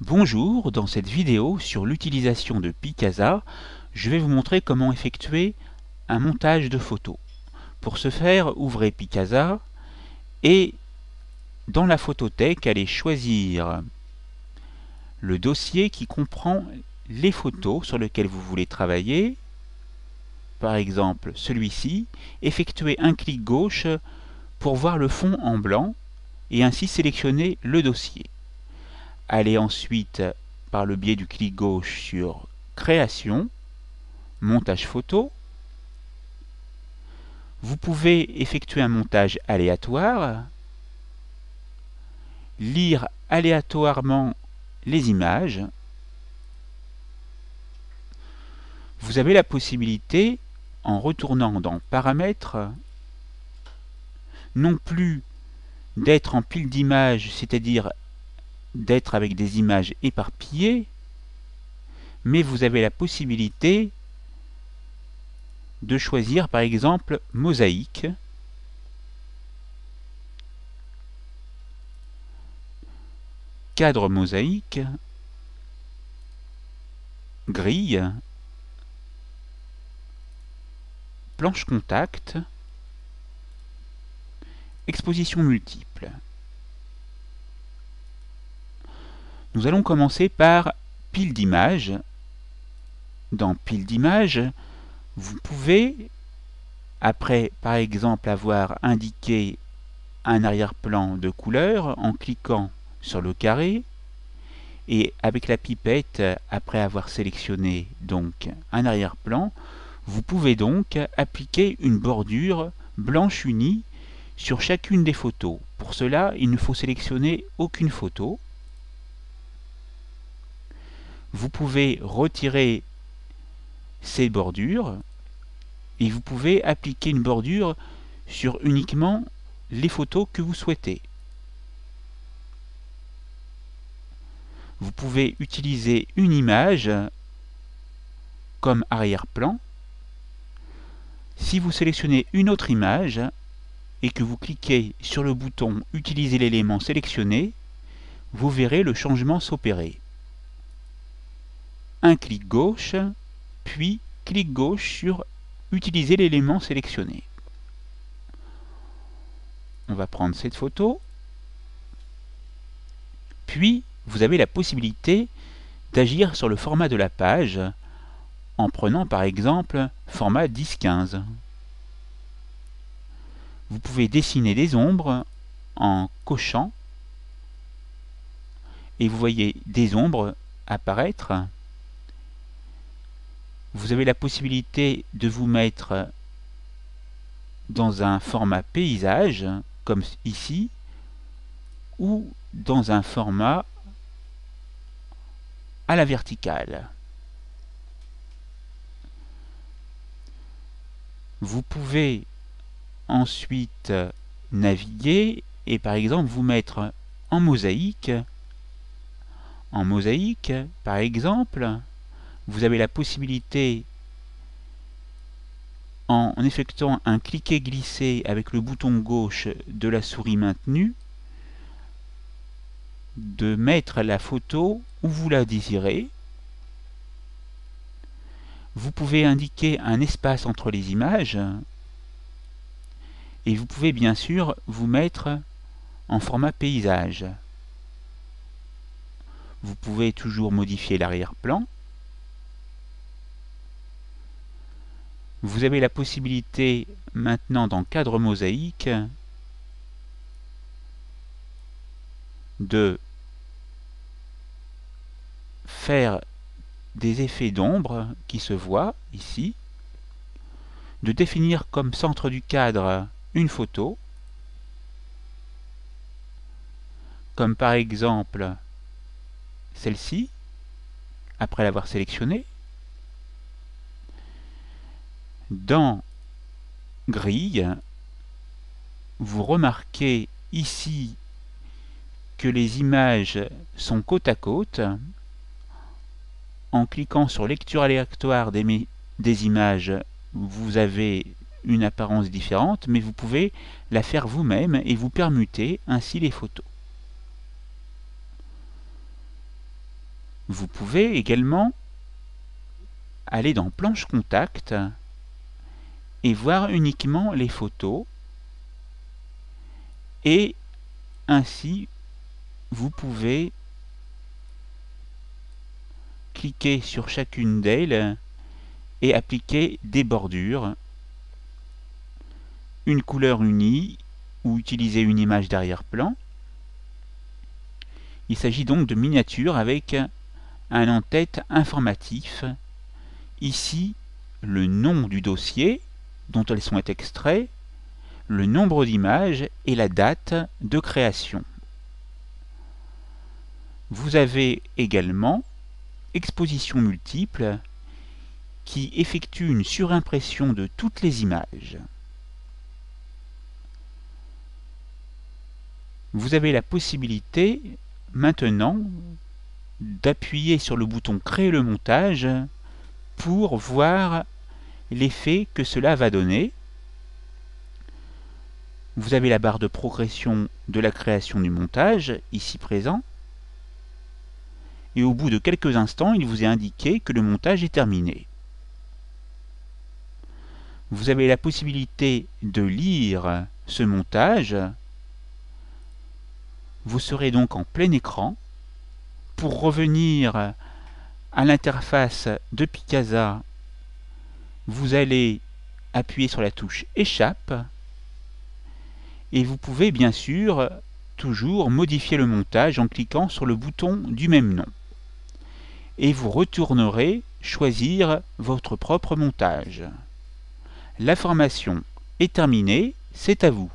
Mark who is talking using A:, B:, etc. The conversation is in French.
A: Bonjour, dans cette vidéo sur l'utilisation de Picasa, je vais vous montrer comment effectuer un montage de photos. Pour ce faire, ouvrez Picasa et dans la photothèque, allez choisir le dossier qui comprend les photos sur lesquelles vous voulez travailler. Par exemple, celui-ci, effectuez un clic gauche pour voir le fond en blanc et ainsi sélectionner le dossier. Allez ensuite, par le biais du clic gauche, sur Création, Montage photo. Vous pouvez effectuer un montage aléatoire, lire aléatoirement les images. Vous avez la possibilité, en retournant dans Paramètres, non plus d'être en pile d'images, c'est-à-dire d'être avec des images éparpillées, mais vous avez la possibilité de choisir par exemple mosaïque, cadre mosaïque, grille, planche contact, exposition multiple. Nous allons commencer par pile d'images. Dans pile d'images, vous pouvez, après par exemple avoir indiqué un arrière-plan de couleur, en cliquant sur le carré, et avec la pipette, après avoir sélectionné donc un arrière-plan, vous pouvez donc appliquer une bordure blanche unie sur chacune des photos. Pour cela, il ne faut sélectionner aucune photo. Vous pouvez retirer ces bordures et vous pouvez appliquer une bordure sur uniquement les photos que vous souhaitez. Vous pouvez utiliser une image comme arrière-plan. Si vous sélectionnez une autre image et que vous cliquez sur le bouton « Utiliser l'élément sélectionné », vous verrez le changement s'opérer. Un clic gauche, puis clic gauche sur « Utiliser l'élément sélectionné ». On va prendre cette photo. Puis, vous avez la possibilité d'agir sur le format de la page en prenant par exemple format 10-15. Vous pouvez dessiner des ombres en cochant et vous voyez des ombres apparaître. Vous avez la possibilité de vous mettre dans un format paysage, comme ici, ou dans un format à la verticale. Vous pouvez ensuite naviguer et par exemple vous mettre en mosaïque. En mosaïque, par exemple, vous avez la possibilité, en effectuant un cliquer-glisser avec le bouton gauche de la souris maintenue, de mettre la photo où vous la désirez. Vous pouvez indiquer un espace entre les images et vous pouvez bien sûr vous mettre en format paysage. Vous pouvez toujours modifier l'arrière-plan. Vous avez la possibilité maintenant dans cadre mosaïque de faire des effets d'ombre qui se voient ici, de définir comme centre du cadre une photo, comme par exemple celle-ci, après l'avoir sélectionnée. Dans grille, vous remarquez ici que les images sont côte à côte. En cliquant sur lecture aléatoire des images, vous avez une apparence différente, mais vous pouvez la faire vous-même et vous permuter ainsi les photos. Vous pouvez également aller dans Planche Contact et voir uniquement les photos, et ainsi vous pouvez cliquer sur chacune d'elles et appliquer des bordures, une couleur unie ou utiliser une image d'arrière-plan. Il s'agit donc de miniatures avec un en-tête informatif. Ici, le nom du dossier dont elles sont extraits, le nombre d'images et la date de création. Vous avez également Exposition multiple qui effectue une surimpression de toutes les images. Vous avez la possibilité maintenant d'appuyer sur le bouton Créer le montage pour voir l'effet que cela va donner. Vous avez la barre de progression de la création du montage, ici présent, et au bout de quelques instants, il vous est indiqué que le montage est terminé. Vous avez la possibilité de lire ce montage. Vous serez donc en plein écran. Pour revenir à l'interface de Picasa, vous allez appuyer sur la touche Échappe et vous pouvez bien sûr toujours modifier le montage en cliquant sur le bouton du même nom. Et vous retournerez choisir votre propre montage. La formation est terminée, c'est à vous.